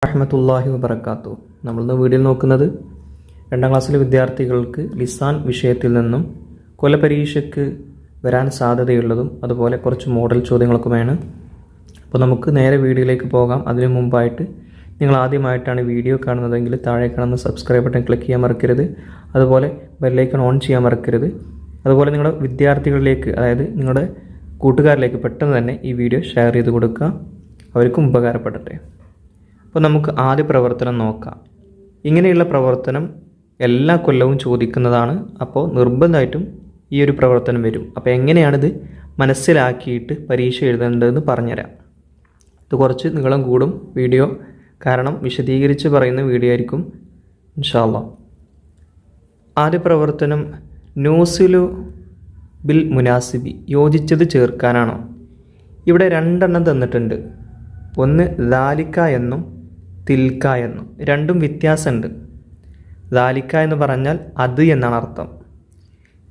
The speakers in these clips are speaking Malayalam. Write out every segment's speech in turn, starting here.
റഹ്മത്തുള്ളാഹി വബറകാതുഹു. നമ്മളിന്ന് വീഡിയോയിൽ നോക്കുന്നത് 2ാം ക്ലാസ്സിലെ വിദ്യാർത്ഥികൾക്ക് ലിസാൻ വിഷയത്തിൽ നിന്നും കൊലപരീക്ഷയ്ക്ക് വരാൻ സാധ്യതയുള്ളതും അതുപോലെ കുറച്ച് മോഡൽ ചോദ്യങ്ങളൊക്കെയാണ്. അപ്പോൾ നമുക്ക് നേരെ വീഡിയോയിലേക്ക് പോകാം. അതിനു മുമ്പായിട്ട് നിങ്ങൾ ആദ്യമായിട്ടാണ് വീഡിയോ കാണുന്നതെങ്കിൽ താഴെ കാണുന്ന സബ്സ്ക്രൈബ് ബട്ടൺ ക്ലിക്ക് ചെയ്യാൻ മറക്കരുത്. അതുപോലെ ബെല്ലൈക്കൺ ഓൺ ചെയ്യാൻ മറക്കരുത്. അതുപോലെ നിങ്ങളുടെ വിദ്യാർത്ഥികളിലേക്ക്, അതായത് നിങ്ങളുടെ കൂട്ടുകാരിലേക്ക് പെട്ടെന്ന് തന്നെ ഈ വീഡിയോ ഷെയർ ചെയ്ത് കൊടുക്കുക, അവർക്കും ഉപകാരപ്പെടട്ടെ. അപ്പോൾ നമുക്ക് ആദ്യ പ്രവർത്തനം നോക്കാം. ഇങ്ങനെയുള്ള പ്രവർത്തനം എല്ലാ കൊല്ലവും ചോദിക്കുന്നതാണ്. അപ്പോൾ നിർബന്ധമായിട്ടും ഈ ഒരു പ്രവർത്തനം വരും. അപ്പോൾ എങ്ങനെയാണിത് മനസ്സിലാക്കിയിട്ട് പരീക്ഷ എഴുതേണ്ടതെന്ന് പറഞ്ഞുതരാം. ഇത് കുറച്ച് നീളം കൂടും വീഡിയോ, കാരണം വിശദീകരിച്ച് പറയുന്ന വീഡിയോ ആയിരിക്കും ഇൻഷാ അല്ലാഹ്. ആദ്യ പ്രവർത്തനം നൂസിലു ബിൽ മുനാസിബി, യോജിച്ചത് ചേർക്കാനാണോ. ഇവിടെ 2 എണ്ണം തന്നിട്ടുണ്ട്. ഒന്ന് ദാലിക്ക എന്നും തിൽക്ക എന്നും, രണ്ടും വ്യത്യാസമുണ്ട്. ദാലിക്ക എന്ന് പറഞ്ഞാൽ അത് എന്നാണ് അർത്ഥം,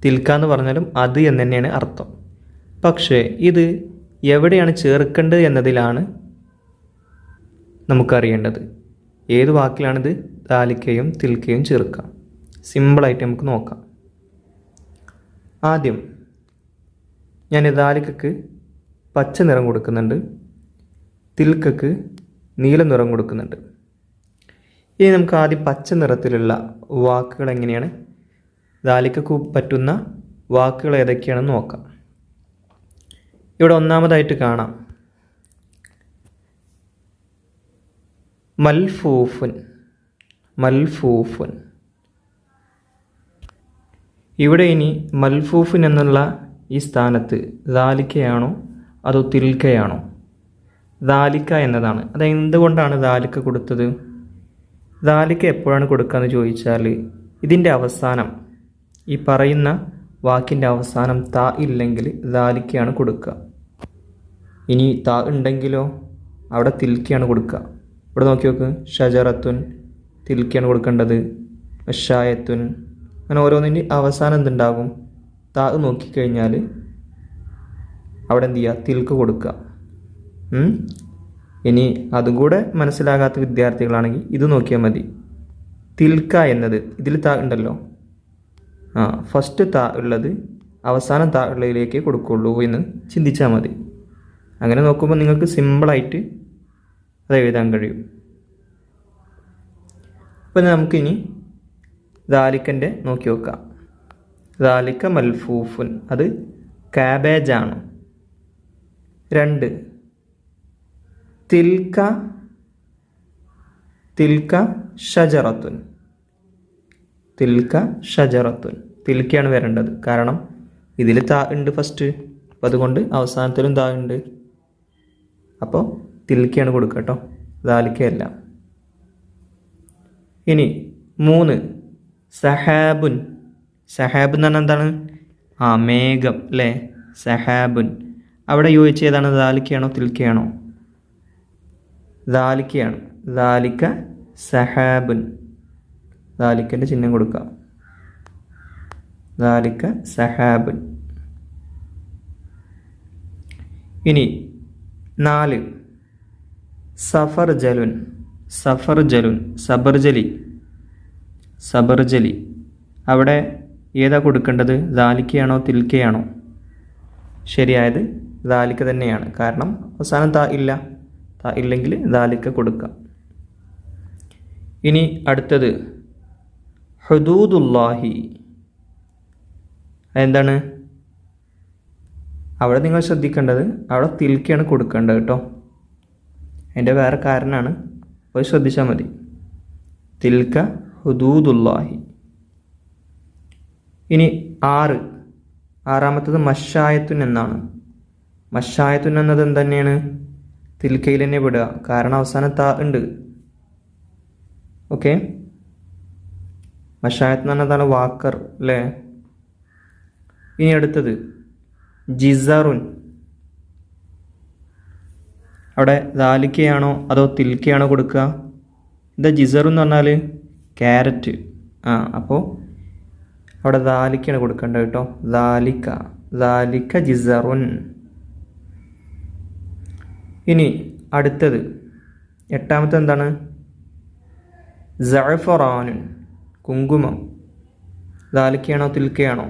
തിൽക്ക എന്ന് പറഞ്ഞാലും അത് എന്ന് തന്നെയാണ് അർത്ഥം. പക്ഷേ ഇത് എവിടെയാണ് ചേർക്കേണ്ടത് എന്നതിലാണ് നമുക്കറിയേണ്ടത്. ഏത് വാക്കിലാണിത് ദാലിക്കയും തിൽക്കയും ചേർക്കാം. സിമ്പിളായിട്ട് നമുക്ക് നോക്കാം. ആദ്യം ഞാൻ ദാലിക്കക്ക് പച്ച നിറം കൊടുക്കുന്നുണ്ട്, തിൽക്കക്ക് നീല നിറം കൊടുക്കുന്നുണ്ട്. ഇനി നമുക്ക് ആദ്യം പച്ച നിറത്തിലുള്ള വാക്കുകൾ എങ്ങനെയാണ്, ദാലിക്കക്ക് പറ്റുന്ന വാക്കുകൾ ഏതൊക്കെയാണെന്ന് നോക്കാം. ഇവിടെ ഒന്നാമതായിട്ട് കാണാം മൽഫൂഫുൻ. മൽഫൂഫുൻ. ഇവിടെ ഇനി മൽഫൂഫുൻ എന്നുള്ള ഈ സ്ഥാനത്ത് ദാലിക്കയാണോ അതോ തിൽക്കയാണോ? ദാലിക്ക എന്നതാണ്. അത് എന്തുകൊണ്ടാണ് ദാലിക്ക കൊടുത്തത്? ദാലിക്ക എപ്പോഴാണ് കൊടുക്കുക എന്ന് ചോദിച്ചാൽ, ഇതിൻ്റെ അവസാനം, ഈ പറയുന്ന വാക്കിൻ്റെ അവസാനം താ ഇല്ലെങ്കിൽ ദാലിക്കയാണ് കൊടുക്കുക. ഇനി താ ഉണ്ടെങ്കിലോ അവിടെ തിൽക്കയാണ് കൊടുക്കുക. ഇവിടെ നോക്കി നോക്ക്, ഷജറത്തുൻ തിൽക്കയാണ് കൊടുക്കേണ്ടത്, ഷായത്തുൻ, അങ്ങനെ ഓരോന്നിൻ്റെ അവസാനം എന്തുണ്ടാകും, താ നോക്കിക്കഴിഞ്ഞാൽ അവിടെ എന്ത് ചെയ്യുക, തിൽക്ക് കൊടുക്കുക. ഇനി അതും കൂടെ മനസ്സിലാകാത്ത വിദ്യാർത്ഥികളാണെങ്കിൽ ഇത് നോക്കിയാൽ മതി. തിൽക്ക എന്നത് ഇതിൽ താ ഉണ്ടല്ലോ, ഫസ്റ്റ് താ ഉള്ളത് അവസാനം താ ഉള്ളതിലേക്ക് കൊടുക്കുള്ളൂ എന്ന് ചിന്തിച്ചാൽ മതി. അങ്ങനെ നോക്കുമ്പോൾ നിങ്ങൾക്ക് സിമ്പിളായിട്ട് അത് എഴുതാൻ കഴിയും. അപ്പം നമുക്കിനി ദാലിക്കൻ്റെ നോക്കി നോക്കാം. ദാലിക്ക മൽഫൂഫുൻ, അത് കാബേജാണ്. 2 തിൽക്ക. തിൽക്ക ഷജറത്തുൻ. തിൽക്ക ഷജറത്തുൻ. തിൽക്കയാണ് വരേണ്ടത്, കാരണം ഇതിൽ താ ഉണ്ട് ഫസ്റ്റ്, അപ്പോൾ അതുകൊണ്ട് അവസാനത്തിലും താ ഉണ്ട്. അപ്പോൾ തിൽക്കയാണ് കൊടുക്കുക കേട്ടോ, ദാലിക്കയല്ല. ഇനി 3 സഹാബുൻ. സഹാബ് എന്ന് പറഞ്ഞാൽ എന്താണ്? മേഘം അല്ലേ, സഹാബുൻ. അവിടെ യോജിച്ച് ഏതാണ്, ദാലിക്കയാണോ തിൽക്കയാണോ? ദാലിക്കയാണ്. ദാലിക്ക സഹാബുൻ. ദാലിക്കൻ്റെ ചിഹ്നം കൊടുക്കുക, ദാലിക്ക സഹാബുൻ. ഇനി 4 സഫർജലുൻ. സഫർജലുൻ, സബർജലി. സബർജലി. അവിടെ ഏതാ കൊടുക്കേണ്ടത്, ദാലിക്കയാണോ തിൽക്കയാണോ? ശരിയായത് ദാലിക്ക തന്നെയാണ്, കാരണം അവസാനം താ ഇല്ല. താ ഇല്ലെങ്കിൽ ദാലിക്ക കൊടുക്കാം. ഇനി അടുത്തത് ഹുദൂദുല്ലാഹി. എന്താണ് അവിടെ നിങ്ങൾ ശ്രദ്ധിക്കേണ്ടത്, അവിടെ തിൽക്കയാണ് കൊടുക്കേണ്ടത് കേട്ടോ. അതിൻ്റെ വേറെ കാരണമാണ്, പോയി ശ്രദ്ധിച്ചാൽ മതി. തിൽക്ക ഹുദൂദുല്ലാഹി. ഇനി 6, ആറാമത്തത് മഷായത്തുൻ എന്നാണ്. മഷായത്തുൻ എന്നത് എന്തുതന്നെയാണ്, തിൽക്കയിൽ തന്നെ വിടുക, കാരണം അവസാനം താ ഉണ്ട്. ഓക്കെ, മഷായത്ത് എന്ന് പറഞ്ഞതാണ് വാക്കർ അല്ലേ. ഇനി അടുത്തത് ജിസറുൻ. അവിടെ ദാലിക്കയാണോ അതോ തിൽക്കയാണോ കൊടുക്കുക? എന്താ ജിസറു എന്ന് പറഞ്ഞാൽ ക്യാരറ്റ്. അപ്പോൾ അവിടെ ദാലിക്കയാണ് കൊടുക്കേണ്ടത് കേട്ടോ, ദാലിക്ക. ദാലിക്ക ജിസറുൻ. ഇനി അടുത്തത് എട്ടാമത്തെ എന്താണ്? സഅഫറാനുൻ കുങ്കുമം. ദാലിക്കയാണോ തിൽക്കയാണോ?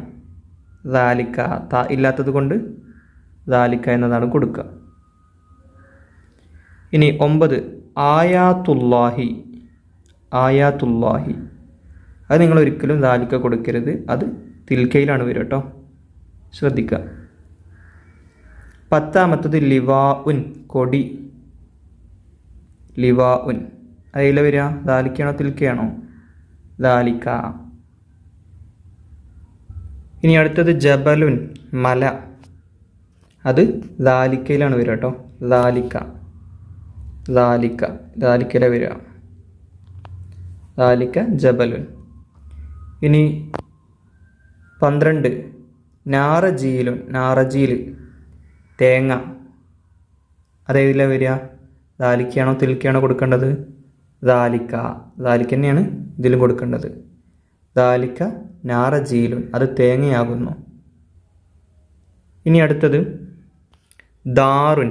ദാലിക്ക. ത ഇല്ലാത്തത് കൊണ്ട് ദാലിക്ക എന്നതാണ് കൊടുക്കുക. ഇനി 9 ആയാത്തുല്ലാഹി. ആയാത്തുല്ലാഹി അത് നിങ്ങൾ ഒരിക്കലും ദാലിക്ക കൊടുക്കരുത്, അത് തിൽക്കയിലാണ് വരിക കേട്ടോ, ശ്രദ്ധിക്കുക. 10 ലിവാ ഉൻ കൊടി. ലിവാ ഉൻ അതിൽ വരിക ദാലിക്കയാണോ തിൽക്കയാണോ? ദാലിക്ക. ഇനി അടുത്തത് ജബലുൻ മല. അത് ദാലിക്കയിലാണ് വരിക കേട്ടോ, ദാലിക്ക. ദാലിക്ക ദാലിക്കയിലെ വരിക, ദാലിക്ക ജബലുൻ. ഇനി 12 നാറജീലുൻ. നാറജീൽ തേങ്ങ. അതേതിലെ വരിക? ദാലിക്കയാണോ തിൽക്കയാണോ കൊടുക്കേണ്ടത്? ദാലിക്ക. ദാലിക്ക തന്നെയാണ് ഇതിലും കൊടുക്കേണ്ടത്. ദാലിക്ക നാറജീലുൻ അത് തേങ്ങയാകുന്നു. ഇനി അടുത്തത് ദാറുൻ.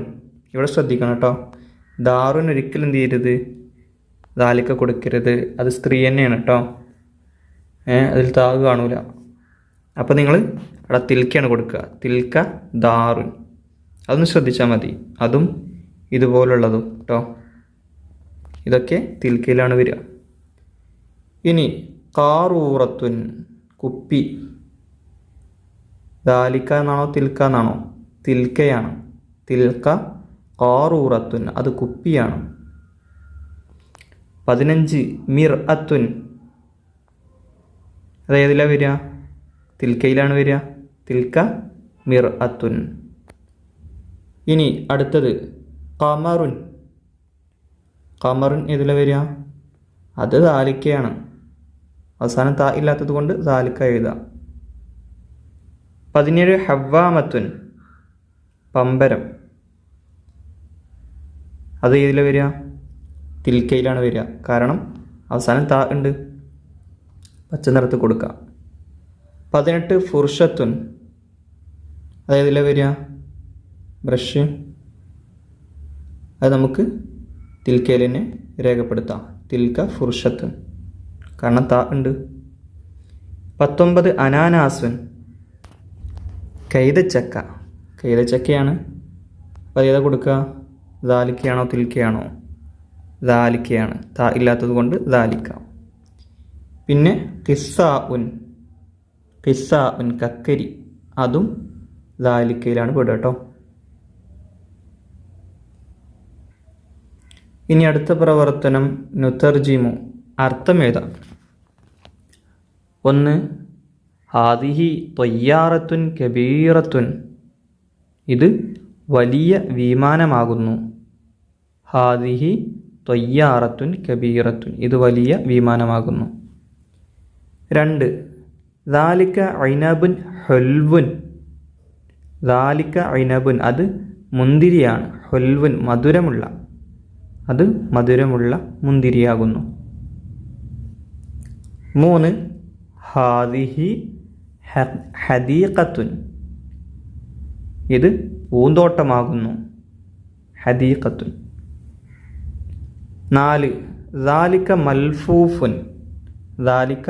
ഇവിടെ ശ്രദ്ധിക്കണം കേട്ടോ, ദാറുൻ ഒരിക്കലും എന്ത് ചെയ്യരുത്, ദാലിക്ക കൊടുക്കരുത്, അത് സ്ത്രീ തന്നെയാണ് കേട്ടോ. അതിൽ താഗ് കാണൂല. അപ്പോൾ നിങ്ങൾ അവിടെ തിൽക്കയാണ് കൊടുക്കുക, തിൽക്ക ദാറുൻ. അതൊന്ന് ശ്രദ്ധിച്ചാൽ മതി. അതും ഇതുപോലുള്ളതും കേട്ടോ, ഇതൊക്കെ തിൽക്കയിലാണ് വരിക. ഇനി കാറൂറത്തുൻ കുപ്പി. ദാലിക്ക എന്നാണോ തിൽക്ക എന്നാണോ? തിൽക്കയാണ്. തിൽക്ക കാറൂറത്തുൻ അത് കുപ്പിയാണ്. 15 മിർ അത്തുൻ. അതേതിലാണ് വരിക? തിൽക്കയിലാണ് വരിക, തിൽക്ക മിർ അത്തുൻ. ഇനി അടുത്തത് ഖമറുൻ. ഖമറുൻ ഏതിലാണ് വരിക? അത് ദാലിക്കയാണ്. അവസാനം താ ഇല്ലാത്തത് കൊണ്ട് ദാലിക്ക എഴുതാം. 17 ഹവ്വാമത്തുൻ പമ്പരം. അത് ഏതിലാണ് വരിക? തിൽക്കയിലാണ് വരിക, കാരണം അവസാനം താ ഉണ്ട്, പച്ച നിറത്ത് കൊടുക്കുക. 18 ഫുർഷത്തുൻ. അതേതിലാണ് വരിക? ബ്രഷ്. അത് നമുക്ക് തിൽക്കയിൽ തന്നെ രേഖപ്പെടുത്താം, തിൽക്ക ഫുർഷത്തുൻ, കാരണം താ ഉണ്ട്. 19 അനാനാസുൻ കൈതച്ചക്ക. കൈതച്ചക്കയാണ്. അപ്പോൾ ഏതാ കൊടുക്കുക? ദാലിക്കയാണോ തിൽക്കയാണോ? ദാലിക്കയാണ്, താ ഇല്ലാത്തത് കൊണ്ട് ദാലിക്ക. പിന്നെ ഖിസ്സാ ഉൻ. ഖിസ്സാ ഉൻ കക്കരി, അതും ദാലിക്കയിലാണ് പെടുക കേട്ടോ. ഇനി അടുത്ത പ്രവർത്തനം നുതർജിമു അർത്ഥം എഴുതാം. 1 ഹാദിഹി ത്വയ്യാറത്തുൻ കബീറത്തുൻ ഇത് വലിയ വിമാനമാകുന്നു. ഹാദിഹി ത്വയ്യാറത്തുൻ കബീറത്തുൻ ഇത് വലിയ വിമാനമാകുന്നു. 2 ദാലിക ഐനബുൻ ഹുൽവുൻ. ദാലിക ഐനബുൻ അത് മുന്തിരിയാണ്. ഹുൽവുൻ മധുരമുള്ള, അത് മധുരമുള്ള മുന്തിരിയാകുന്നു. 3 ഹാദിഹി ഹദീഖത്തുൻ ഇത് പൂന്തോട്ടമാകുന്നു. ഹദീഖത്തുൻ. 4 ദാലിക മൽഫൂഫുൻ. ദാലിക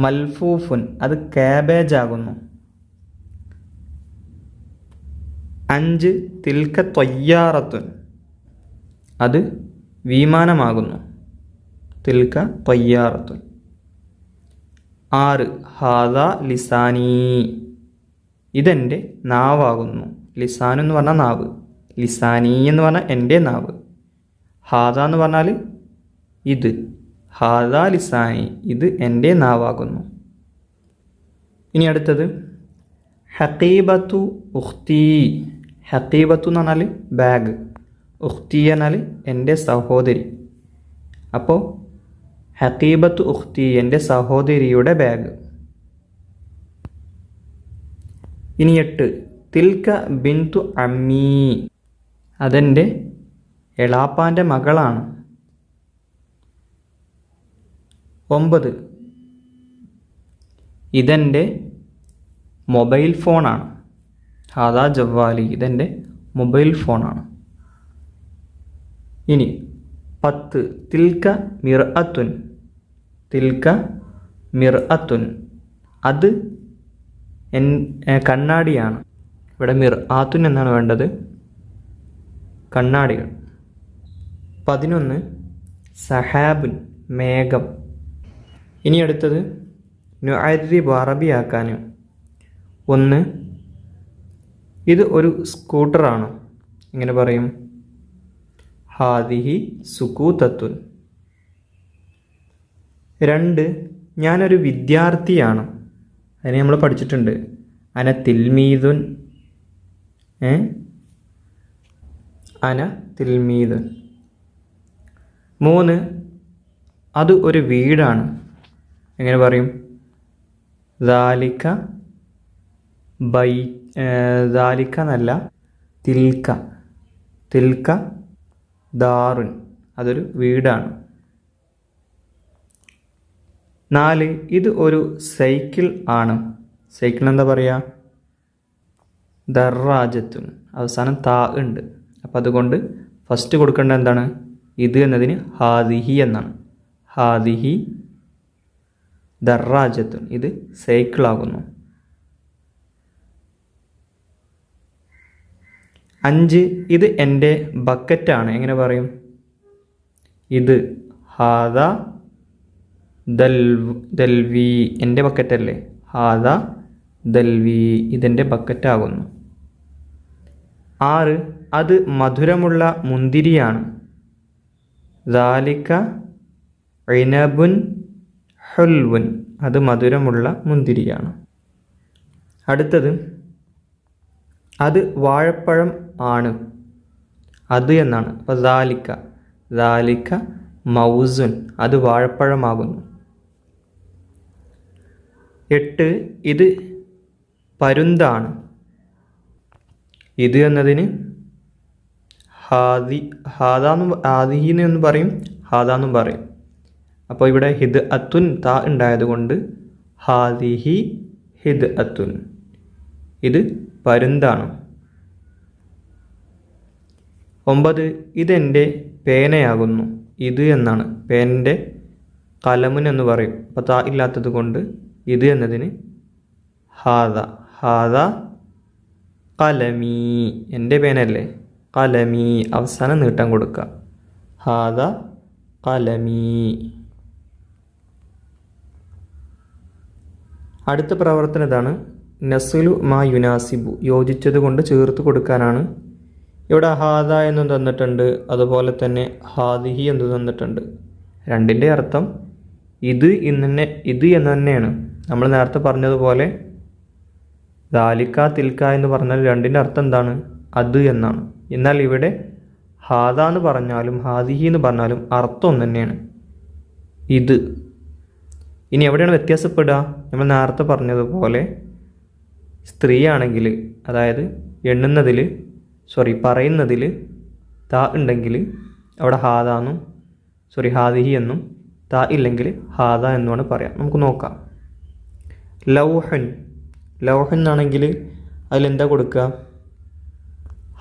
മൽഫൂഫുൻ അത് കാബേജ് ആകുന്നു. 5 തിൽക ത്വയ്യാറത്തുൻ അത് വിമാനമാകുന്നു. തിൽക ത്വയ്യാറത്തുൻ. 6 ഹാദാ ലിസാനീ ഇതെൻ്റെ നാവാകുന്നു. ലിസാൻ എന്ന് പറഞ്ഞാൽ നാവ്, ലിസാനീ എന്ന് പറഞ്ഞാൽ എൻ്റെ നാവ്. ഹാദ എന്ന് പറഞ്ഞാൽ ഇത്, ഹാദാ ലിസാനി ഇത് എൻ്റെ നാവാകുന്നു. ഇനി അടുത്തത് ഹഖീബത്തു ഉഖ്തി. ഹഖീബത്തു എന്ന് പറഞ്ഞാൽ ബാഗ്, ഉഖ്തി എന്നാൽ എൻ്റെ സഹോദരി. അപ്പോൾ ഹഖീബത്തു ഉഖ്തി എൻ്റെ സഹോദരിയുടെ ബാഗ്. ഇനി 8 തിൽക ബിന്തു അമ്മീ അതെൻ്റെ എളാപ്പാൻ്റെ മകളാണ്. 9 ഇതെൻ്റെ മൊബൈൽ ഫോണാണ്. ഹാദാ ജവ്വാലി ഇതെൻ്റെ മൊബൈൽ ഫോണാണ്. ഇനി 10 തിൽക മിർഅത്തുൻ തിൽക്ക മിർഅത്തുൻ, അത് കണ്ണാടിയാണ്. ഇവിടെ മിർആത്തുൻ എന്നാണ് വേണ്ടത്, കണ്ണാടികൾ. 11 സഹാബുൻ, മേഘം. ഇനി അടുത്തത് നുഅരിബ്, അറബിയാക്കാനും. 1 ഇത് ഒരു സ്കൂട്ടറാണ്, ഇങ്ങനെ പറയും ഹാദിഹി സുകൂതത്തുൻ. 2 ഞാനൊരു വിദ്യാർത്ഥിയാണ്, അതിനെ നമ്മൾ പഠിച്ചിട്ടുണ്ട്, അന തിൽമീദുൻ, അന തിൽമീദുൻ. 3 അത് ഒരു വീടാണ്, എങ്ങനെ പറയും ദാലിക ദാലിക എന്നല്ല, തിൽക്ക, തിൽക്ക ദാറുൻ, അതൊരു വീടാണ്. 4 ഇത് ഒരു സൈക്കിൾ ആണ്, സൈക്കിൾ എന്താ പറയുക ദറാജത്തുൻ, അവസാനം താ ഉണ്ട്. അപ്പം അതുകൊണ്ട് ഫസ്റ്റ് കൊടുക്കേണ്ടത് എന്താണ്, ഇത് എന്നതിന് ഹാദിഹി എന്നാണ്. ഹാദിഹി ദറാജത്തുൻ, ഇത് സൈക്കിളാകുന്നു. 5 ഇത് എൻ്റെ ബക്കറ്റാണ്, എങ്ങനെ പറയും ഇത് ഹാദ ദൽവി, എൻ്റെ ബക്കറ്റല്ലേ, ഹാദ ദൽവി, ഇതെൻ്റെ ബക്കറ്റാകുന്നു. 6 അത് മധുരമുള്ള മുന്തിരിയാണ്, ദാലിക ഇനബുൻ ഹുൽവുൻ, അത് മധുരമുള്ള മുന്തിരിയാണ്. അടുത്തത് അത് വാഴപ്പഴം ആണ്, അത് എന്നാണ്. അപ്പോൾ ദാലിക, ദാലിക മൗസുൻ, അത് വാഴപ്പഴമാകുന്നു. 8 ഇത് പരുന്താണ്, ഇത് എന്നതിന് ഹാദിഹി എന്ന് പറയും, ഹാദാന്നും പറയും. അപ്പോൾ ഇവിടെ ഹിദ് അത്തുൻ താ ഉണ്ടായതുകൊണ്ട് ഹാദിഹി ഹിദ് അത്തുൻ, ഇത് പരുന്താണ്. 9 ഇതെൻ്റെ പേനയാകുന്നു, ഇത് എന്നാണ്, പേനൻ്റെ കലമുൻ എന്ന് പറയും. അപ്പോൾ താ ഇല്ലാത്തത് കൊണ്ട് ഇത് എന്നതിന് ഹാദ, ഹാദ കലമീ, എൻ്റെ പേനല്ലേ, കലമീ, അവസാനം നീട്ടം കൊടുക്കുക, ഹാദ കലമീ. അടുത്ത പ്രവർത്തനം ഇതാണ്, നസ്ലു മാ യുനാസിബു, യോജിച്ചത് കൊണ്ട് ചേർത്ത് കൊടുക്കാനാണ്. ഇവിടെ ഹാദ എന്ന് തന്നിട്ടുണ്ട്, അതുപോലെ തന്നെ ഹാദിഹി എന്ന് തന്നിട്ടുണ്ട്. രണ്ടിൻ്റെ അർത്ഥം ഇത് എന്ന് തന്നെയാണ്. നമ്മൾ നേരത്തെ പറഞ്ഞതുപോലെ ദാലിക തിൽക്ക എന്ന് പറഞ്ഞാൽ രണ്ടിൻ്റെ അർത്ഥം എന്താണ്, അത് എന്നാണ്. എന്നാൽ ഇവിടെ ഹാദ എന്ന് പറഞ്ഞാലും ഹാദിഹി എന്ന് പറഞ്ഞാലും അർത്ഥം ഒന്ന് തന്നെയാണ്, ഇത്. ഇനി എവിടെയാണ് വ്യത്യാസപ്പെടുക, നമ്മൾ നേരത്തെ പറഞ്ഞതുപോലെ സ്ത്രീയാണെങ്കിൽ, അതായത് പറയുന്നതിൽ താ ഉണ്ടെങ്കിൽ അവിടെ ഹാദിഹി എന്നും, താ ഇല്ലെങ്കിൽ ഹാദ എന്നുമാണ് പറയാം. നമുക്ക് നോക്കാം. ലൗഹൻ, ലൗഹൻ എന്നാണെങ്കിൽ അതിലെന്താ കൊടുക്കുക,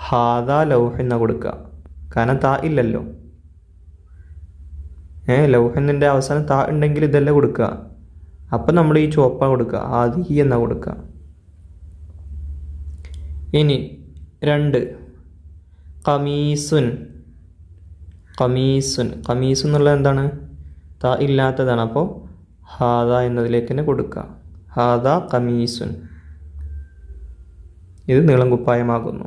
ഹാദ ലൗഹൻ എന്നാണ് കൊടുക്കുക, കാരണം താ ഇല്ലല്ലോ. ലൗഹന്നിൻ്റെ അവസാനം താ ഉണ്ടെങ്കിൽ ഇതല്ല കൊടുക്കുക, അപ്പം നമ്മൾ ഈ ചുവപ്പാണ് കൊടുക്കുക, ഹാദിഹി എന്നാണ് കൊടുക്കുക. ഇനി 2 ഖമീസുൻ, ഖമീസുൻ, ഖമീസ് എന്നുള്ളത് എന്താണ്, താ ഇല്ലാത്തതാണ്. അപ്പോൾ ഹാദ എന്നതിലേക്ക് തന്നെ കൊടുക്കുക, ഹാദ ഖമീസുൻ, ഇത് നീളം കുപ്പായമാകുന്നു.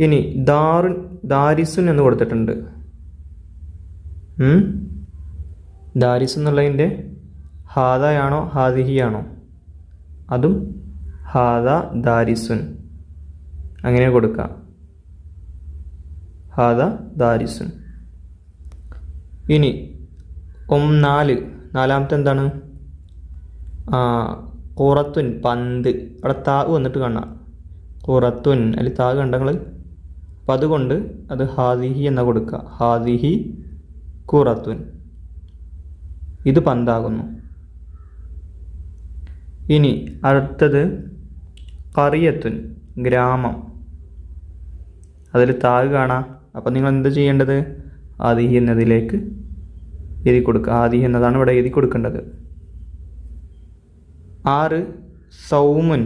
ഇനി ദാരിസുൻ എന്ന് കൊടുത്തിട്ടുണ്ട്. ദാരിസ് എന്നുള്ളതിൻ്റെ ഹാദയാണോ ഹാദിഹിയാണോ, അതും ഹാദ ദാരിസുൻ, അങ്ങനെ കൊടുക്കാം, ഹാദ ദാരിസുൻ. ഇനി 4 നാലാമത്തെ എന്താണ്, ഖുറത്തുൻ, പന്ത്. അവിടെ താ വന്നിട്ട് കാണാം, ഖുറത്തുൻ, അതിൽ താ കണ്ടങ്ങൾ. അപ്പം അതുകൊണ്ട് അത് ഹാദിഹി എന്നാ കൊടുക്കുക, ഹാദിഹി ഖുറത്തുൻ, ഇത് പന്താകുന്നു. ഇനി അടുത്തത് ഖറിയത്തുൻ, ഗ്രാമം. അതിൽ താഴ് കാണാം. അപ്പം നിങ്ങൾ എന്ത് ചെയ്യേണ്ടത്, ഹാദിഹി എന്നതിലേക്ക് എഴുതി കൊടുക്കുക. ഹാദിഹി എന്നതാണ് ഇവിടെ എഴുതി കൊടുക്കേണ്ടത്. 6 സൗമുൻ.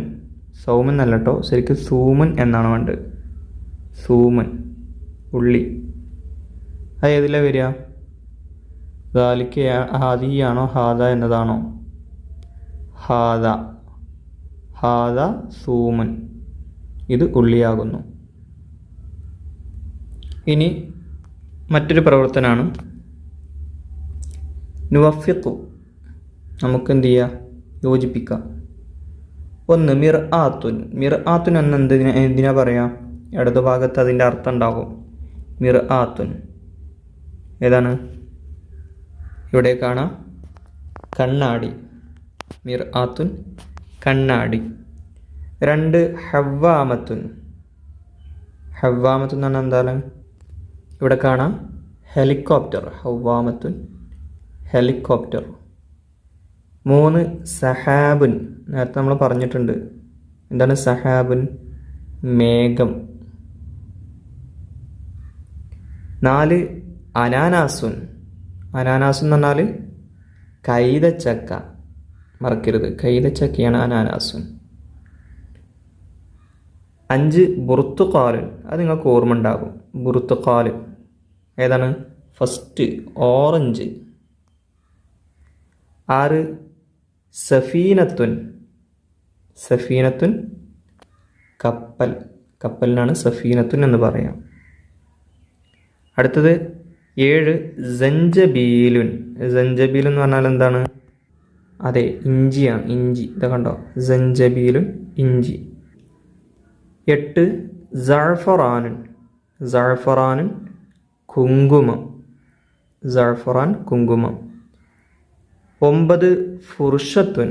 സൗമുൻ അല്ല കേട്ടോ, ശരിക്കും സൂമുൻ എന്നാണ് വേണ്ടത്. സൂമുൻ ഉള്ളി. അത് ഏതിലാണ് വരിക? ദാലിക്ക് ഹാദിഹി ആണോ ഹാദ എന്നതാണോ? ഹാദ. ഹാദ സൂമുൻ, ഇത് ഉള്ളിയാകുന്നു. ഇനി മറ്റൊരു പ്രവർത്തനമാണ് നുവഫിഖു. നമുക്ക് എന്ത് ചെയ്യുക? യോജിപ്പിക്കാം. 1 മിർആത്തുൻ. മിർആത്തുൻ എന്ന് എന്തിനാ പറയാം? ഇടതുഭാഗത്ത് അതിൻ്റെ അർത്ഥം ഉണ്ടാകും. മിർആത്തുൻ ഏതാണ്? ഇവിടെ കാണാം, കണ്ണാടി. മിർആത്തുൻ കണ്ണാടി. 2 ഹവ്വാമത്തുൻ. ഹവ്വാമത്തുൻ എന്ന് പറഞ്ഞാൽ എന്താണ്? ഇവിടെ കാണാം ഹെലികോപ്റ്റർ. ഹവ്വാമത്തുൻ ഹെലികോപ്റ്റർ. 3 സഹാബുൻ. നേരത്തെ നമ്മൾ പറഞ്ഞിട്ടുണ്ട്. എന്താണ് സഹാബുൻ? മേഘം. 4 അനാനാസുൻ. അനാനാസുൻ എന്ന് പറഞ്ഞാൽ കൈതച്ചക്ക. മറക്കരുത്, കൈതച്ചക്കയാണ് അനാനാസുൻ. 5 ബുർത്തുഖാലുൻ. അത് നിങ്ങൾക്ക് ഓർമ്മ ഉണ്ടാകും. ബുർത്തുഖാല് ഏതാണ്? First orange. 6 സഫീനത്തുൻ. സഫീനത്തുൻ കപ്പൽ. കപ്പലിനാണ് സഫീനത്തുൻ എന്ന് പറയാം. അടുത്തത് 7 സഞ്ചബീലുൻ. സഞ്ചബീൽ എന്ന് പറഞ്ഞാൽ എന്താണ്? അതെ, ഇഞ്ചിയാണ്. ഇഞ്ചി. ഇതാ കണ്ടോ, സഞ്ചബീലുൻ ഇഞ്ചി. 8 സഅഫറാനുൻ. സഅഫറാനുൻ കുങ്കുമം. സഅഫറാൻ കുങ്കുമം. 9 ഫുർഷത്തുൻ.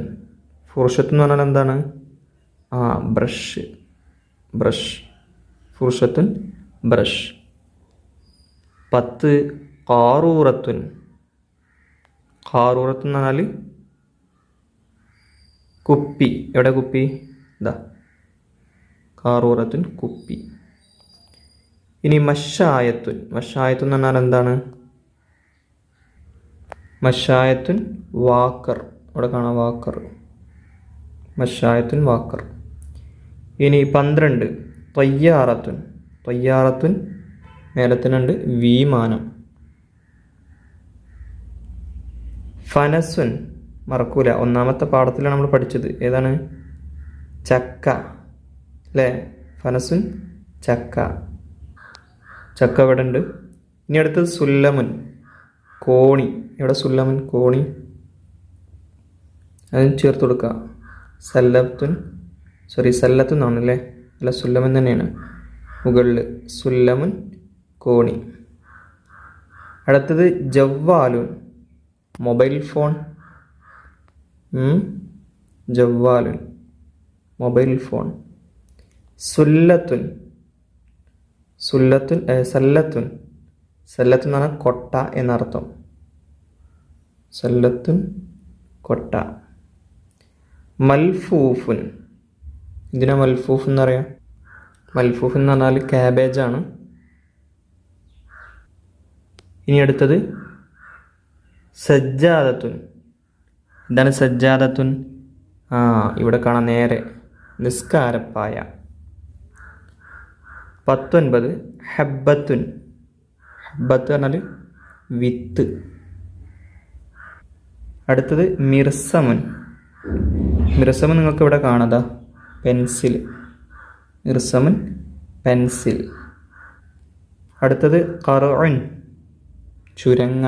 ഫുർഷത്ത് എന്ന് പറഞ്ഞാൽ എന്താണ്? ബ്രഷ്. ബ്രഷ്. ഫുർഷത്തുൻ ബ്രഷ്. 10 ഖാറൂറത്തുൻ. ഖാറൂറത്ത് എന്ന് പറഞ്ഞാൽ കുപ്പി. എവിടെ കുപ്പി? ഇതാ, ഖാറൂറത്തുൻ കുപ്പി. ഇനി മഷായത്തുൻ. മഷായത്തുൻ എന്ന് പറഞ്ഞാൽ എന്താണ്? മഷായത്തുൻ വാക്കർ. അവിടെ കാണാം വാക്കർ. മഷായത്തുൻ വാക്കർ. ഇനി 12 തയ്യാറത്തുൻ. തയ്യാറത്തുൻ മേലത്തിനുണ്ട് വിമാനം. ഫനസുൻ മറക്കൂല, ഒന്നാമത്തെ പാഠത്തിലാണ് നമ്മൾ പഠിച്ചത്. ഏതാണ്? ചക്ക അല്ലേ? ഫനസുൻ ചക്ക. ചക്ക ഇവിടെ ഉണ്ട്. ഇനി അടുത്തത് സുല്ലമുൻ കോണി. എവിടെ സുല്ലമുൻ? കോണി. അതിന് ചേർത്ത് കൊടുക്കുക. സല്ലത്തുൻ സല്ലത്തുൻ ആണല്ലേ? അല്ല, സുല്ലമുൻ തന്നെയാണ് മുകളിൽ. സുല്ലമുൻ കോണി. അടുത്തത് ജവ്വാലുൻ മൊബൈൽ ഫോൺ. ജവ്വാലുൻ മൊബൈൽ ഫോൺ. സുല്ലത്തുൻ. സുല്ലത്തുൻ സല്ലത്തുൻ. സല്ലത്തുൻ എന്ന് പറഞ്ഞാൽ കൊട്ട എന്നർത്ഥം. സല്ലത്തുൻ കൊട്ട. മൽഫൂഫുൻ. ഇതിനാ മൽഫൂഫ് എന്ന് പറയാം? മൽഫൂഫ് എന്ന് പറഞ്ഞാൽ ക്യാബേജാണ്. ഇനി അടുത്തത് സജ്ജാദത്തുൻ. എന്താണ് സജ്ജാദത്തുൻ? ഇവിടെ കാണാം നേരെ, നിസ്കാരപ്പായ. 19 ഹബ്ബത്തുൻ. ഹബ്ബത്ത് പറഞ്ഞാൽ വിത്ത്. അടുത്തത് മിർസമുൻ. മിർസമുൻ നിങ്ങൾക്ക് ഇവിടെ കാണാതാ, പെൻസിൽ. മിർസമുൻ പെൻസിൽ. അടുത്തത് ഖർഉൻ ചുരങ്ങ.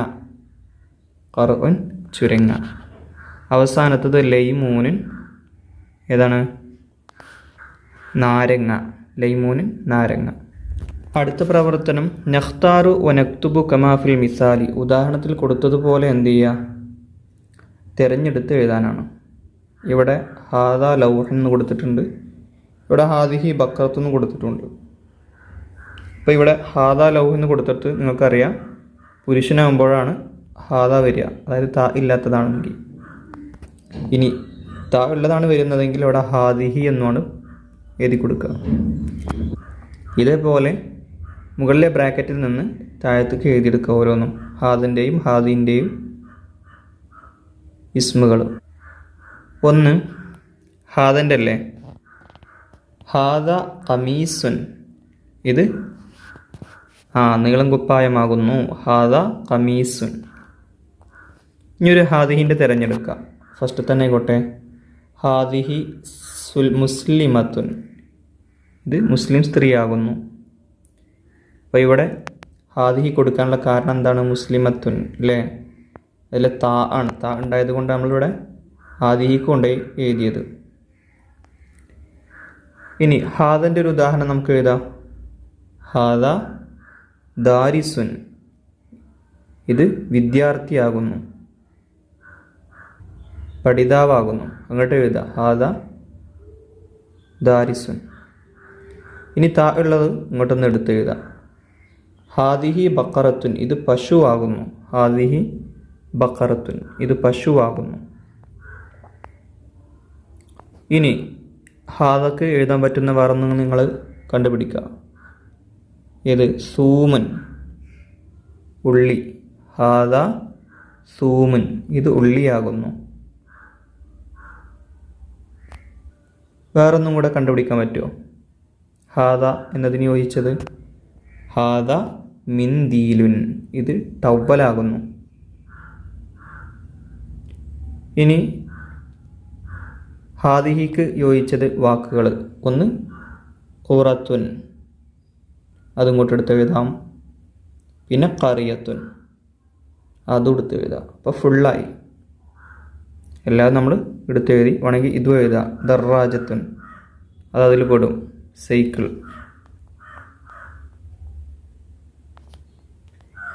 ഖർഉൻ ചുരങ്ങ. അവസാനത്തത് ലൈമൂനുൻ. ഏതാണ്? നാരങ്ങ. ലൈമൂനുൻ നാരങ്ങ. അടുത്ത പ്രവർത്തനം നഖ്താറു വനക്തുബു കമാഫിൽ മിസാലി. ഉദാഹരണത്തിൽ കൊടുത്തതുപോലെ എന്ത് ചെയ്യുക? തിരഞ്ഞെടുത്ത് എഴുതാനാണ്. ഇവിടെ ഹാദ ലൗഹൻ എന്ന് കൊടുത്തിട്ടുണ്ട്. ഇവിടെ ഹാദിഹി ബക്കറത്ത് എന്ന് കൊടുത്തിട്ടുണ്ട്. അപ്പോൾ ഇവിടെ ഹാദ ലൗഹ് എന്ന് കൊടുത്തിട്ട് നിങ്ങൾക്കറിയാം പുരുഷനാകുമ്പോഴാണ് ഹാദ വരിക, അതായത് താ ഇല്ലാത്തതാണെങ്കിൽ. ഇനി താ ഉള്ളതാണ് വരുന്നതെങ്കിൽ ഇവിടെ ഹാദിഹി എന്നാണ് എഴുതി കൊടുക്കുക. ഇതേപോലെ മുകളിലെ ബ്രാക്കറ്റിൽ നിന്ന് താഴത്തേക്ക് എഴുതിയെടുക്കുക ഓരോന്നും. ഹാദിൻ്റെയും ഹാദിൻ്റെയും ഇസ്മുകൾ. ഒന്ന് ഹാദൻ്റെ അല്ലേ, ഹാദ ഖമീസുൻ, ഇത് നീളം കുപ്പായമാകുന്നു. ഹാദ ഖമീസുൻ. ഇനി ഒരു ഹാദിഹിൻ്റെ തിരഞ്ഞെടുക്കാം. ഫസ്റ്റ് തന്നെ ആയിക്കോട്ടെ. ഹാദിഹി മുസ്ലിമത്തുൻ, ഇത് മുസ്ലിം സ്ത്രീയാകുന്നു. അപ്പോൾ ഇവിടെ ഹാദിഹി കൊടുക്കാനുള്ള കാരണം എന്താണ്? മുസ്ലിമത്തുൻ അല്ലേ, അതിൽ താ ആണ്. താ ഉണ്ടായത് കൊണ്ട് നമ്മളിവിടെ ഹാദിഹിക്ക് കൊണ്ടുപോയി എഴുതിയത്. ഇനി ഹാദൻ്റെ ഒരു ഉദാഹരണം നമുക്ക് എഴുതാം. ഹാദ ദാരിസുൻ, ഇത് വിദ്യാർത്ഥിയാകുന്നു, പഠിതാവാകുന്നു. അങ്ങോട്ട് എഴുതാം ഹാദ ദാരിസുൻ. ഇനി താ ഉള്ളത് ഇങ്ങോട്ടൊന്ന് എടുത്ത് എഴുതാം. ഹാദിഹി ബക്കറത്തുൻ, ഇത് പശുവാകുന്നു. ഹാദിഹി ബക്കറത്തുൻ, ഇത് പശുവാകുന്നു. ഇനി ഹാദക്ക് എഴുതാൻ പറ്റുന്ന വേറൊന്നും നിങ്ങൾ കണ്ടുപിടിക്കുക. ഏത്? സൂമൻ, ഉള്ളി. ഹാദ സൂമൻ, ഇത് ഉള്ളിയാകുന്നു. വേറൊന്നും കൂടെ കണ്ടുപിടിക്കാൻ പറ്റുമോ? ഹാദ എന്നതിന് യോജിച്ചത് ഹാദ മിൻദീലുൻ, ഇത് ടവ്വലാകുന്നു. ഇനി ഹാദിഹിക്ക് യോജിച്ചത് വാക്കുകൾ. ഒന്ന് ഖുറത്തുൻ, അതും കൂട്ട് എടുത്ത് എഴുതാം. പിന്നെ ഖറിയത്തുൻ, അതും എടുത്ത് എഴുതാം. അപ്പോൾ ഫുള്ളായി. എല്ലാം നമ്മൾ എടുത്തെഴുതി. വേണമെങ്കിൽ ഇതും എഴുതാം. ദർറാജത്തുൻ, അത് അതിൽ പെടും. സൈക്കിൾ.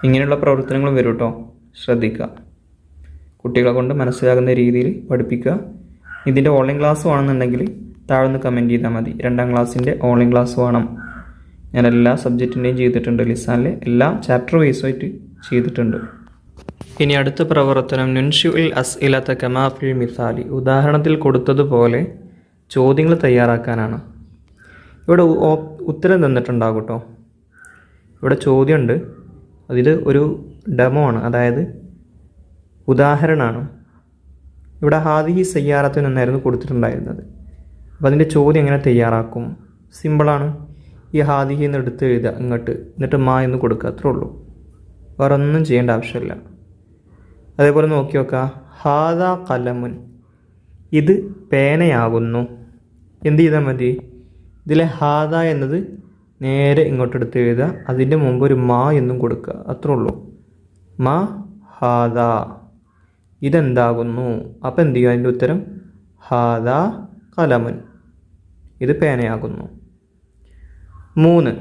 ഇങ്ങനെയുള്ള പ്രവർത്തനങ്ങളും വരും കേട്ടോ, ശ്രദ്ധിക്കുക. കുട്ടികളെ കൊണ്ട് മനസ്സിലാകുന്ന രീതിയിൽ പഠിപ്പിക്കുക. ഇതിൻ്റെ ഓൺലൈൻ ക്ലാസ് വേണമെന്നുണ്ടെങ്കിൽ താഴെ ഒന്ന് കമൻറ്റ് ചെയ്താൽ മതി. 2ാം ക്ലാസ്സിൻ്റെ ഓൺലൈൻ ക്ലാസ് വേണം. ഞാൻ എല്ലാ സബ്ജക്റ്റിൻ്റെയും ചെയ്തിട്ടുണ്ട്. ലിസാനിലെ എല്ലാ ചാപ്റ്റർ വൈസായിട്ട് ചെയ്തിട്ടുണ്ട്. ഇനി അടുത്ത പ്രവർത്തനം നുൻഷുൽ അസ്ഇലത കമാ ഫിൽ മിസാലി, ഉദാഹരണത്തിൽ കൊടുത്തതുപോലെ ചോദ്യങ്ങൾ തയ്യാറാക്കാനാണ്. ഇവിടെ ഉത്തരം തന്നിട്ടുണ്ടാകും കേട്ടോ. ഇവിടെ ചോദ്യമുണ്ട്, അതിൽ ഒരു ഡെമോ ആണ്, അതായത് ഉദാഹരണമാണ്. ഇവിടെ ഹാദിഹി സയ്യാറത്തുൻ എന്നായിരുന്നു കൊടുത്തിട്ടുണ്ടായിരുന്നത്. അപ്പോൾ അതിൻ്റെ ചോദ്യം എങ്ങനെ തയ്യാറാക്കും? സിമ്പിളാണ്. ഈ ഹാദിഹി എന്ന് എടുത്ത് എഴുതുക ഇങ്ങോട്ട്, എന്നിട്ട് മാ എന്ന് കൊടുക്കുക, അത്രേ ഉള്ളൂ. വേറെ ഒന്നും ചെയ്യേണ്ട ആവശ്യമില്ല. അതേപോലെ നോക്കി നോക്കുക. ഹാദ കലമുൻ, ഇത് പേനയാകുന്നു. എന്ത് ചെയ്താൽ മതി? ഇതിലെ ഹാദ എന്നത് നേരെ ഇങ്ങോട്ട് എടുത്ത് എഴുതുക, അതിൻ്റെ മുമ്പ് ഒരു മാ എന്നും കൊടുക്കുക, അത്രേ ഉള്ളൂ. മാ ഹാദ, ഇതെന്താകുന്നു? അപ്പം എന്ത് ചെയ്യുക? അതിൻ്റെ ഉത്തരം ഹാദ കലമുൻ, ഇത് പേനയാകുന്നു. 3,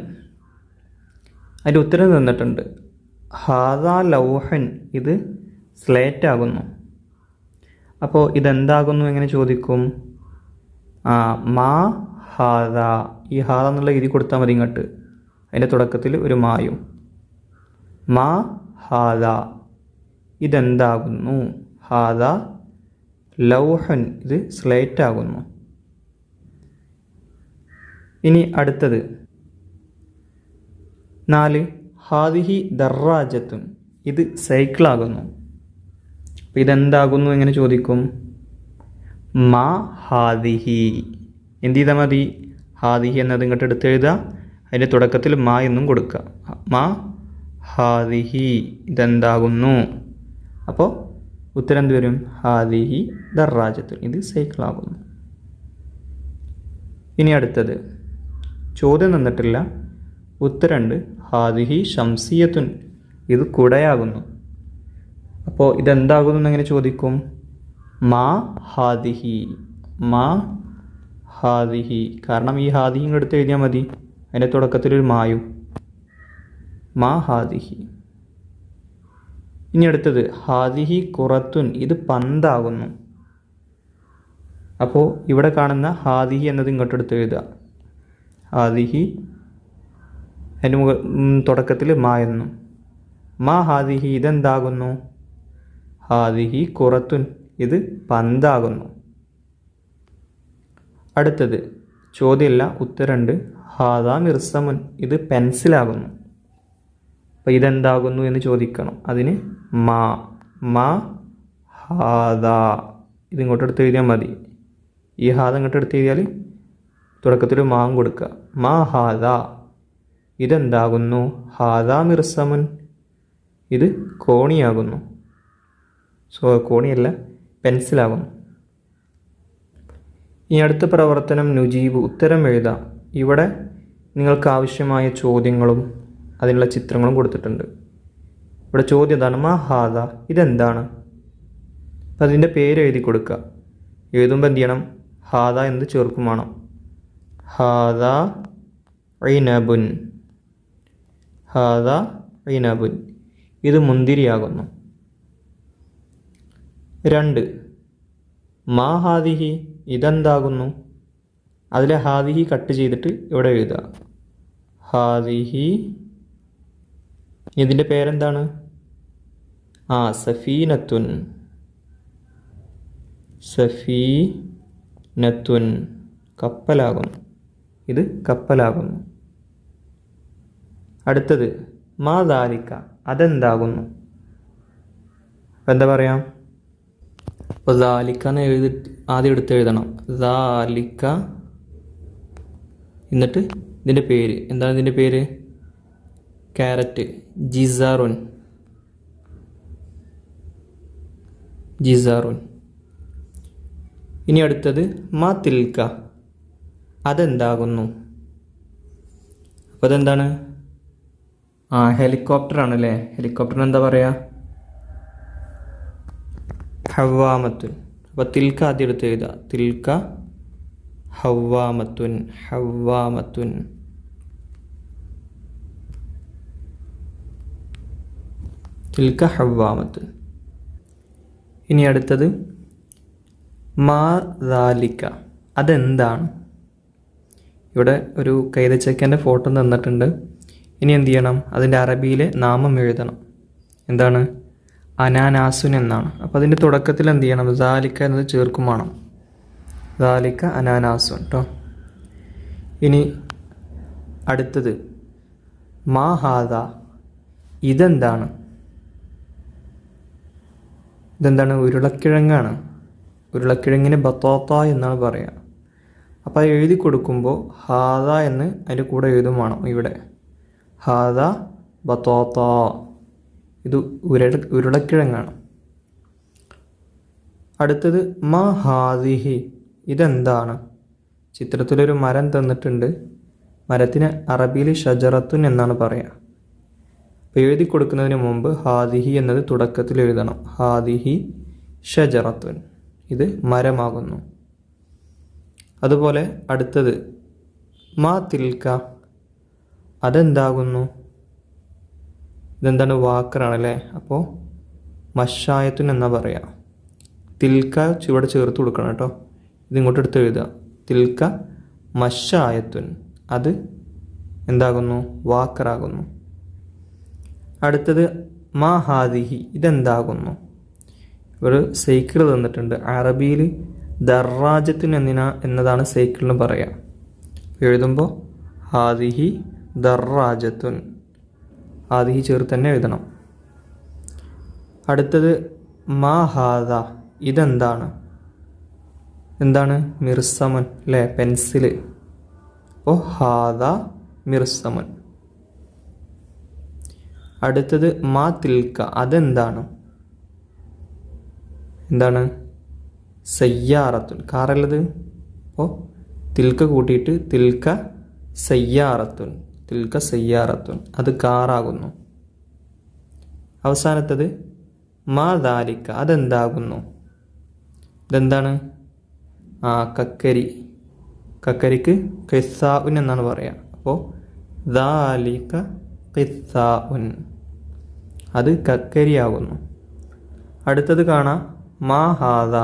അതിൻ്റെ ഉത്തരം തന്നിട്ടുണ്ട്. ഹാദ ലൗഹൻ, ഇത് സ്ലേറ്റ് ആകുന്നു. അപ്പോൾ ഇതെന്താകുന്നു എങ്ങനെ ചോദിക്കും? മാ ഹാദ, ഈ ഹാദ എന്നുള്ള രീതി കൊടുത്താൽ മതി ഇങ്ങോട്ട്. അതിൻ്റെ തുടക്കത്തിൽ ഒരു മായും. മാ ഹാദ, ഇതെന്താകുന്നു? ഹാദ ലൗഹൻ, ഇത് സ്ലേറ്റ് ആകുന്നു. ഇനി അടുത്തത് 4, ഹാദിഹി ദർറാജത്തുൻ, ഇത് സൈക്കിളാകുന്നു. അപ്പോൾ ഇതെന്താകുന്നു എങ്ങനെ ചോദിക്കും? മാ ഹാദിഹി, എന്ത് ചെയ്താൽ മതി? ഹാദിഹി എന്നത് ഇങ്ങോട്ട് എടുത്ത് എഴുതുക, അതിൻ്റെ തുടക്കത്തിൽ മാ എന്നും കൊടുക്കുക. മാ ഹാദിഹി, ഇതെന്താകുന്നു? അപ്പോൾ ഉത്തരം എന്ത് വരും? ഹാദിഹി ദർറാജത്തുൻ, ഇത് സൈക്കിളാകുന്നു. ഇനി അടുത്തത് ചോദ്യം തന്നിട്ടില്ല, ഉത്തരമുണ്ട്. ഹാദിഹി ഷംസിയത്തുൻ, ഇത് കുടയാകുന്നു. അപ്പോൾ ഇതെന്താകുന്നു എന്നെങ്ങനെ ചോദിക്കും? മാ ഹാദിഹി, മാ ഹാദിഹി, കാരണം ഈ ഹാദിഹി എടുത്ത് എഴുതിയാൽ മതി, അതിൻ്റെ തുടക്കത്തിലൊരു മായും. മാ ഹാദിഹി. ഇനി അടുത്തത് ഹാദിഹി ഖുറത്തുൻ, ഇത് പന്താകുന്നു. അപ്പോൾ ഇവിടെ കാണുന്ന ഹാദിഹി എന്നത് ഇങ്ങോട്ട് എടുത്ത് എഴുതുക. ഹാദിഹി അതിൻ്റെ തുടക്കത്തിൽ മാ എന്നും. മാ ഹാദിഹി, ഇതെന്താകുന്നു? ഹാദിഹി ഖുറത്തുൻ, ഇത് പന്താകുന്നു. അടുത്തത് ചോദ്യമല്ല, ഉത്തരമുണ്ട്. ഹാദാ മിർസമുൻ, ഇത് പെൻസിലാകുന്നു. അപ്പോൾ ഇതെന്താകുന്നു എന്ന് ചോദിക്കണം. അതിന് മാ മാ ഹാദ ഇതിങ്ങോട്ട് എടുത്ത് എഴുതിയാൽ മതി. ഈ ഹാദ ഇങ്ങോട്ട് എടുത്ത് എഴുതിയാൽ തുടക്കത്തിൽ മാം കൊടുക്കുക. മാ ഹാദ ഇതെന്താകുന്നു. ഹാദ മിർസമുൻ ഇത് കോണിയാകുന്നു. കോണിയല്ല, പെൻസിലാകുന്നു. ഇനി അടുത്ത പ്രവർത്തനം നുജീബ് ഉത്തരം എഴുതാം. ഇവിടെ നിങ്ങൾക്ക് ആവശ്യമായ ചോദ്യങ്ങളും അതിനുള്ള ചിത്രങ്ങളും കൊടുത്തിട്ടുണ്ട്. ഇവിടെ ചോദ്യം എന്താണ്? മാ ഹാദ ഇതെന്താണ്? അപ്പം അതിൻ്റെ പേര് എഴുതി കൊടുക്കുക. എഴുതുമ്പോൾ എന്ത് ചെയ്യണം? ഹാദ എന്ന് ചേർക്കും വേണം. ഹാദ ഐനബുൻ ഹാദ ഐനബുൻ ഇത് മുന്തിരിയാകുന്നു. 2 മാ ഹാദിഹി ഇതെന്താകുന്നു? അതിലെ ഹാദിഹി കട്ട് ചെയ്തിട്ട് ഇവിടെ എഴുതുക. ഹാദിഹി ഇതിൻ്റെ പേരെന്താണ്? സഫീനത്തുൻ സഫീനത്തുൻ കപ്പലാകുന്നു. ഇത് കപ്പലാകുന്നു. അടുത്തത് മാ ദാലിക അതെന്താകുന്നു? അപ്പം എന്താ പറയാം? അപ്പോൾ ദാലിക എന്ന് ആദ്യം എടുത്ത് എഴുതണം. ദാലിക എന്നിട്ട് ഇതിൻ്റെ പേര് എന്താണ്? ഇതിൻ്റെ പേര് ക്യാരറ്റ്. ജിസാറുൻ ജിസാറുൻ. ഇനി അടുത്തത് മാ തിൽക്ക അതെന്താകുന്നു? അപ്പോൾ അതെന്താണ്? ഹെലികോപ്റ്റർ ആണല്ലേ. ഹെലികോപ്റ്ററിന് എന്താ പറയുക? ഹവ്വാമത്തുൻ. അപ്പോൾ തിൽക്ക ആദ്യം എടുത്ത് എഴുതുക. തിൽക്ക ഹവ്വാമത്തുൻ ഹവ്വാമത്തുൻ. തിൽക്ക ഹവ്വാമത്തുൻ. ഇനി അടുത്തത് മാ ദാലിക അതെന്താണ്? ഇവിടെ ഒരു കൈതച്ചക്കൻ്റെ ഫോട്ടോ തന്നിട്ടുണ്ട്. ഇനി എന്ത് ചെയ്യണം? അതിൻ്റെ അറബിയിലെ നാമം എഴുതണം. എന്താണ്? അനാനാസുൻ എന്നാണ്. അപ്പോൾ അതിൻ്റെ തുടക്കത്തിൽ എന്ത് ചെയ്യണം? ദാലിക എന്നത് ചേർക്കും വേണം. ദാലിക അനാനാസുൻ കേട്ടോ. ഇനി അടുത്തത് മാ ഹാദ ഇതെന്താണ്? ഇതെന്താണ്? ഉരുളക്കിഴങ്ങാണ്. ഉരുളക്കിഴങ്ങിന് ബത്തോത്ത എന്നാണ് പറയുക. അപ്പോൾ അത് എഴുതി കൊടുക്കുമ്പോൾ ഹാദ എന്ന് അതിൻ്റെ കൂടെ എഴുതും വേണം. ഇവിടെ ഹാദ ബത്തോത്ത ഇത് ഉരുളക്കിഴങ്ങാണ്. അടുത്തത് മാ ഹാദിഹി ഇതെന്താണ്? ചിത്രത്തിലൊരു മരം തന്നിട്ടുണ്ട്. മരത്തിന് അറബിയിൽ ഷജറത്തുൻ എന്നാണ് പറയുക. അപ്പോൾ എഴുതി കൊടുക്കുന്നതിന് മുമ്പ് ഹാദിഹി എന്നത് തുടക്കത്തിൽ എഴുതണം. ഹാദിഹി ഷജറത്തുൻ ഇത് മരമാകുന്നു. അതുപോലെ അടുത്തത് മാ തിൽക്ക അതെന്താകുന്നു? ഇതെന്താണ്? വാക്കറാണല്ലേ. അപ്പോൾ മഷായത്തുൻ എന്നാ പറയുക. തിൽക്ക ഇവിടെ ചേർത്ത് കൊടുക്കണം കേട്ടോ. ഇതിങ്ങോട്ട് എടുത്ത് എഴുതുക. തിൽക്ക മഷായത്തുൻ അത് എന്താകുന്നു? വാക്കറാകുന്നു. അടുത്തത് മാ ഹാദിഹി ഇതെന്താകുന്നു? ഒരു സൈക്കിൾ തന്നിട്ടുണ്ട്. അറബിയിൽ ദറാജത്തുൻ എന്നതാണ് സൈക്കിളിന് പറയുക. എഴുതുമ്പോൾ ഹാദിഹി ദറാജത്തുൻ ഹാദിഹി ചേർത്ത് തന്നെ എഴുതണം. അടുത്തത് മാ ഹാദ ഇതെന്താണ്? എന്താണ്? മിർസമുൻ അല്ലേ, പെൻസില്. അപ്പോൾ ഹാദ മിർസമുൻ. അടുത്തത് മാ തിൽക്ക അതെന്താണ്? എന്താണ്? സയ്യാറത്തുൻ കാറല്ലത്. അപ്പോൾ തിൽക്ക കൂട്ടിയിട്ട് തിൽക്ക സയ്യാറത്തുൻ തിൽക്ക സയ്യാറത്തുൻ അത് കാറാകുന്നു. അവസാനത്തത് മാ ദാലിക അതെന്താകുന്നു? ഇതെന്താണ്? കക്കരി. കക്കരിക്ക് ഖിസ്സാഉൻ എന്നാണ് പറയുക. അപ്പോൾ ദാലിക ഖിസ്സാഉൻ അത് കക്കരിയാകുന്നു. അടുത്തത് കാണാം മാ ഹാദ.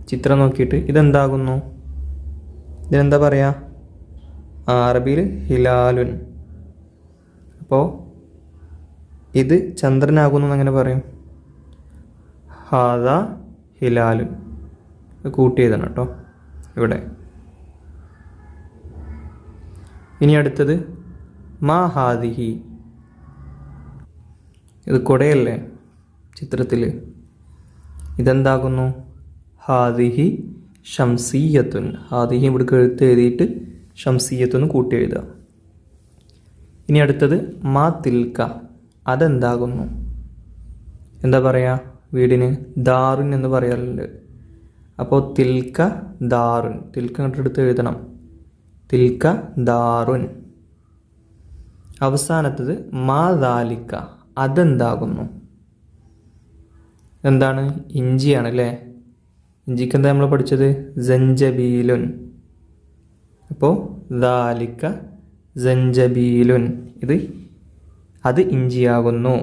ചിത്രം നോക്കിയിട്ട് ഇതെന്താകുന്നു? ഇതിനെന്താ പറയുക? അറബിയിൽ ഹിലാലുൻ. അപ്പോൾ ഇത് ചന്ദ്രനാകുന്നു എന്നങ്ങനെ പറയും. ഹാദ ഹിലാലുൻ കൂട്ടി എഴുതണം കേട്ടോ ഇവിടെ. ഇനി അടുത്തത് മാ ഹാദിഹി ഇത് കുടയല്ലേ ചിത്രത്തിൽ? ഇതെന്താകുന്നു? ഹാദിഹി ഷംസിയത്തുൻ. ഹാദിഹി ഇവിടേക്ക് എഴുത്ത് എഴുതിയിട്ട് ഷംസിയത്തുന്ന് കൂട്ടി എഴുതുക. ഇനി അടുത്തത് മാ തിൽക്ക. അതെന്താകുന്നു? എന്താ പറയുക? വീടിന് ദാറുൻ എന്ന് പറയാറുണ്ട്. അപ്പോൾ തിൽക്ക ദാറുൻ. തിൽക്ക അങ്ങോട്ട് എടുത്ത് എഴുതണം. തിൽക്ക ദാറുൻ. അവസാനത്തത് മാ ദാലിക്ക. അതെന്താകുന്നു? എന്താണ്? ഇഞ്ചിയാണ് അല്ലേ? ഇഞ്ചിക്ക് എന്താ നമ്മൾ പഠിച്ചത്? സഞ്ചബീലുൻ. അപ്പോൾ ദാലിക്ക സഞ്ചബീലുൻ. അത് ഇഞ്ചിയാകുന്നു.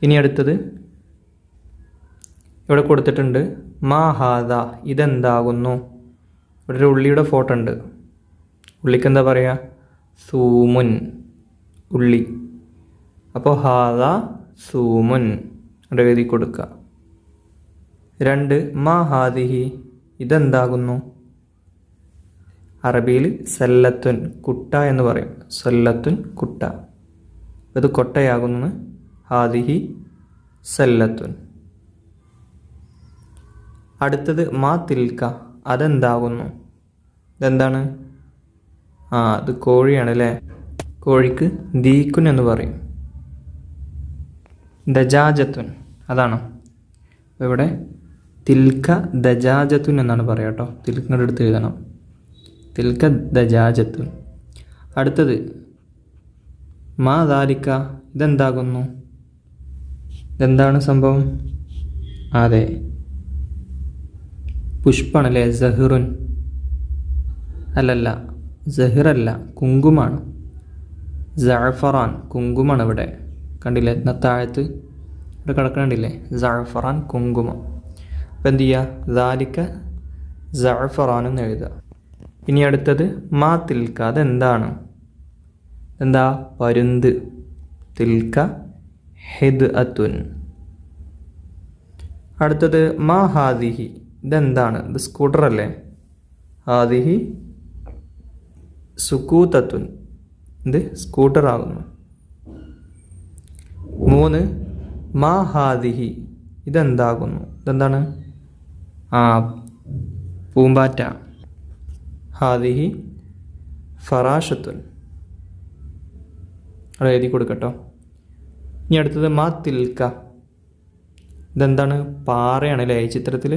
ഇനി അടുത്തത് ഇവിടെ കൊടുത്തിട്ടുണ്ട് മാ ഹാദ. ഇതെന്താകുന്നു? ഇവിടെ ഒരു ഉള്ളിയുടെ ഫോട്ടോ ഉണ്ട്. ഉള്ളിക്ക് എന്താ പറയുക? സൂമുൻ. ഉള്ളി. അപ്പോൾ ഹാദ സൂമുൻ ഇവിടെ എഴുതി കൊടുക്കുക. 2 മാ ഹാദിഹി. ഇതെന്താകുന്നു? അറബിയിൽ സല്ലത്തുൻ, കുട്ട എന്ന് പറയും. സല്ലത്തുൻ കുട്ട. ഇത് കൊട്ടയാകുന്നു. ഹാദിഹി സല്ലത്തുൻ. അടുത്തത് മാ തിൽക്ക. അതെന്താകുന്നു? ഇതെന്താണ്? അത് കോഴിയാണ് അല്ലേ? കോഴിക്ക് ദീക്കുൻ എന്ന് പറയും. ദജാജത്തുൻ. അതാണ് ഇവിടെ തിൽക്ക ദജാജത്തുൻ എന്നാണ് പറയുക കേട്ടോ. തിൽക്കയുടെ അടുത്ത് എഴുതണം. തിൽക്ക ദജാജത്തുൻ. അടുത്തത് മാ ദാലിക്ക. ഇതെന്താകുന്നു? ഇതെന്താണ് സംഭവം? അതെ, പുഷ്പാണല്ലേ? സഹിറുൻ. അല്ലല്ല, സഹിറല്ല, കുങ്കുമാണ്. സഅഫറാൻ. കുങ്കുമാണ് ഇവിടെ. കണ്ടില്ലേ? താഴത്ത് ഇവിടെ കിടക്കണ്ടില്ലേ? സഅഫറാൻ, കുങ്കുമം. അപ്പം എന്ത് ചെയ്യുക? ദാലിക്ക സഅഫറാൻ എന്ന് എഴുതുക. ഇനി അടുത്തത് മാ തിൽക്ക. അതെന്താണ്? എന്താ? പരുന്ത്. തിൽക്ക ഹിദ് അത്തുൻ. അടുത്തത് മാ ഹാദിഹി. ഇതെന്താണ്? ഇത് സ്കൂട്ടർ അല്ലേ? ഹാദിഹി സുക്കൂത്തത്തുൻ. ഇത് സ്കൂട്ടർ ആകുന്നു. 3 മാ ഹാദിഹി. ഇതെന്താകുന്നു? ഇതെന്താണ്? പൂമ്പാറ്റ. ഹാദിഹി ഫറാഷത്തുൻ. അവിടെ എഴുതി കൊടുക്കട്ടോ. ഇനി അടുത്തത് മാ തിൽക്ക. ഇതെന്താണ്? പാറയാണല്ലേ? ഈ ചിത്രത്തിൽ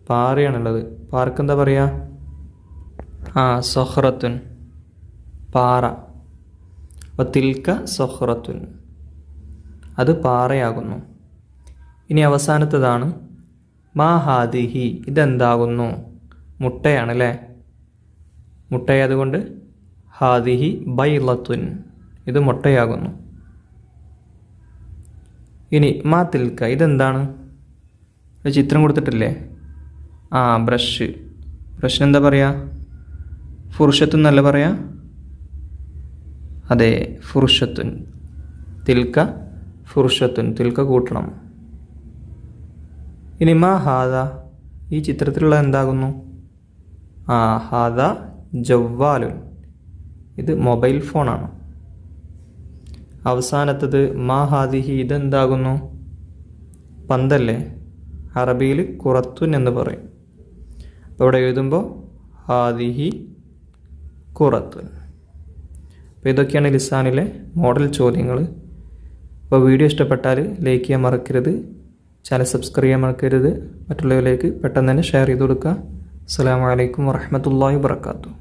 പാറയാണുള്ളത്. പാറക്ക് എന്താ പറയുക? സൊഹ്റത്തുൻ, പാറ. അപ്പോൾ തിൽക്ക സൊഹ്റത്തുൻ. അത് പാറയാകുന്നു. ഇനി അവസാനത്തതാണ് മാ ഹാദിഹി. ഇതെന്താകുന്നു? മുട്ടയാണല്ലേ? മുട്ടയായതുകൊണ്ട് ഹാദിഹി ബൈലത്തുൻ. ഇത് മുട്ടയാകുന്നു. ഇനി മാ തിൽക്ക. ഇതെന്താണ്? ഒരു ചിത്രം കൊടുത്തിട്ടില്ലേ? ബ്രഷ്. ബ്രഷിന് എന്താ പറയുക? ഫുർഷത്തുൻ എന്നല്ല പറയാ? അതെ, ഫുർഷത്തുൻ. തിൽക്ക ഫുർഷത്തുൻ. തിൽക്ക കൂട്ടണം. ഇനി മാ ഹാദ. ഈ ചിത്രത്തിലുള്ള എന്താകുന്നു? ഹാദ ജവ്വാലുൻ. ഇത് മൊബൈൽ ഫോണാണ്. അവസാനത്തത് മാ ഹാദിഹി. ഇതെന്താകുന്നു? പന്തല്ലേ? അറബിയിൽ കുറത്തുൻ എന്ന് പറയും. അപ്പോൾ ഇവിടെ എഴുതുമ്പോൾ ഹാദിഹി കുറത്തുൻ. അപ്പോൾ ഇതൊക്കെയാണ് ലിസാനിലെ മോഡൽ ചോദ്യങ്ങൾ. അപ്പോൾ വീഡിയോ ഇഷ്ടപ്പെട്ടാൽ ലൈക്ക് ചെയ്യാൻ മറക്കരുത്, ചാനൽ സബ്സ്ക്രൈബ് ചെയ്യാൻ മറക്കരുത്, മറ്റുള്ളവരിലേക്ക് പെട്ടെന്ന് തന്നെ ഷെയർ ചെയ്ത് കൊടുക്കുക. അസ്സലാമു അലൈക്കും വറഹ്മത്തുള്ളാഹി വബറകാതുഹു.